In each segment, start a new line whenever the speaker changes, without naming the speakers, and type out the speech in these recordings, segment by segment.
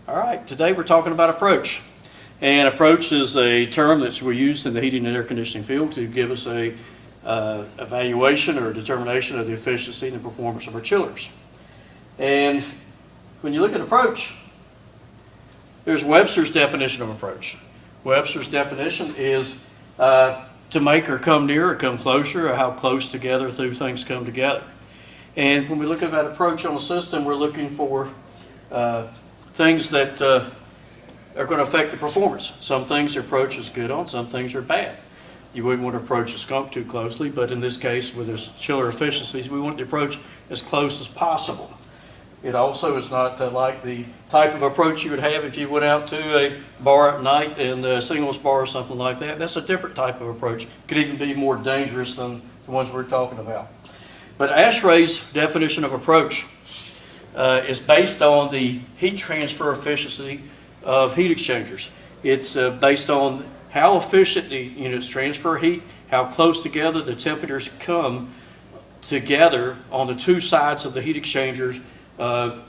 All right, today we're talking about approach. And approach is a term that's we use in the heating and air conditioning field to give us a evaluation or determination of the efficiency and the performance of our chillers. And when you look at approach, there's Webster's definition of approach. Webster's definition is to make or come near or come closer, or how close together two things come together. And when we look at that approach on the system, we're looking for things that are going to affect the performance. Some things the approach is good on, some things are bad. You wouldn't want to approach a skunk too closely, but in this case, with this chiller efficiencies, we want the approach as close as possible. It also is not like the type of approach you would have if you went out to a bar at night and a singles bar or something like that. That's a different type of approach. It could even be more dangerous than the ones we're talking about. But ASHRAE's definition of approach is based on the heat transfer efficiency of heat exchangers. It's based on how efficient the units transfer heat, how close together the temperatures come together on the two sides of the heat exchangers where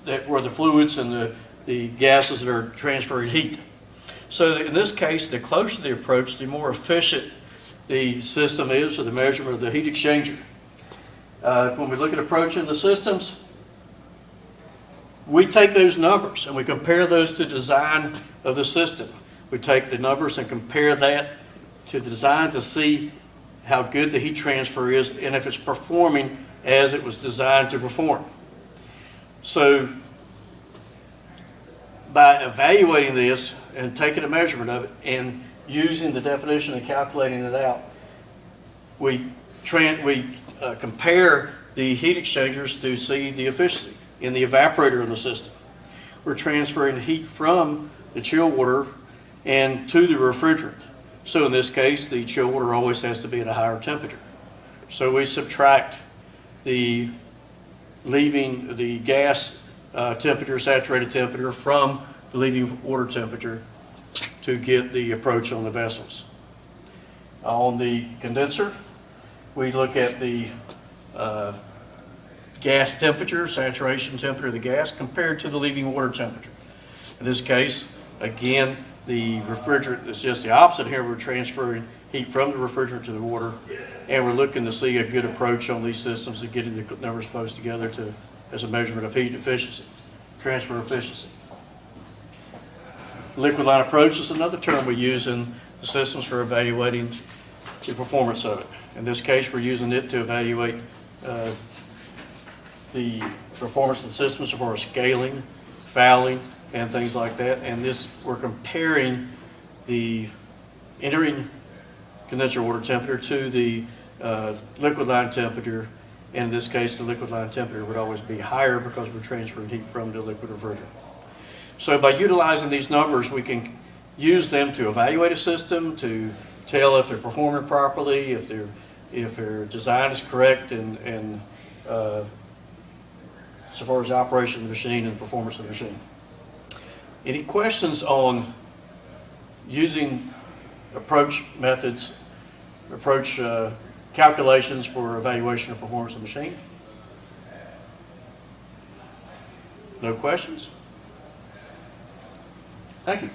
the fluids and the gases that are transferring heat. So in this case, the closer the approach, the more efficient the system is, or the measurement of the heat exchanger. When we look at approach in the systems, we take those numbers and we compare those to design of the system. We take the numbers and compare that to design to see how good the heat transfer is and if it's performing as it was designed to perform. So by evaluating this and taking a measurement of it and using the definition and calculating it out, we compare the heat exchangers to see the efficiency in the evaporator in the system. We're transferring heat from the chill water and to the refrigerant. So in this case, the chill water always has to be at a higher temperature. So we subtract the leaving the gas temperature, saturated temperature, from the leaving water temperature to get the approach on the vessels. On the condenser, we look at the gas temperature, saturation temperature of the gas compared to the leaving water temperature. In this case, again, the refrigerant is just the opposite here. We're transferring heat from the refrigerant to the water, and we're looking to see a good approach on these systems and getting the numbers close together as a measurement of heat efficiency, transfer efficiency. Liquid line approach is another term we use in the systems for evaluating the performance of it. In this case, we're using it to evaluate the performance of the systems as far as scaling, fouling, and things like that. And this, we're comparing the entering condenser water temperature to the liquid line temperature. And in this case, the liquid line temperature would always be higher because we're transferring heat from the liquid refrigerant. So by utilizing these numbers, we can use them to evaluate a system, to tell if they're performing properly, if their design is correct, and so far as the operation of the machine and performance of the machine. Any questions on using approach methods, approach calculations for evaluation of performance of the machine? No questions? Thank you.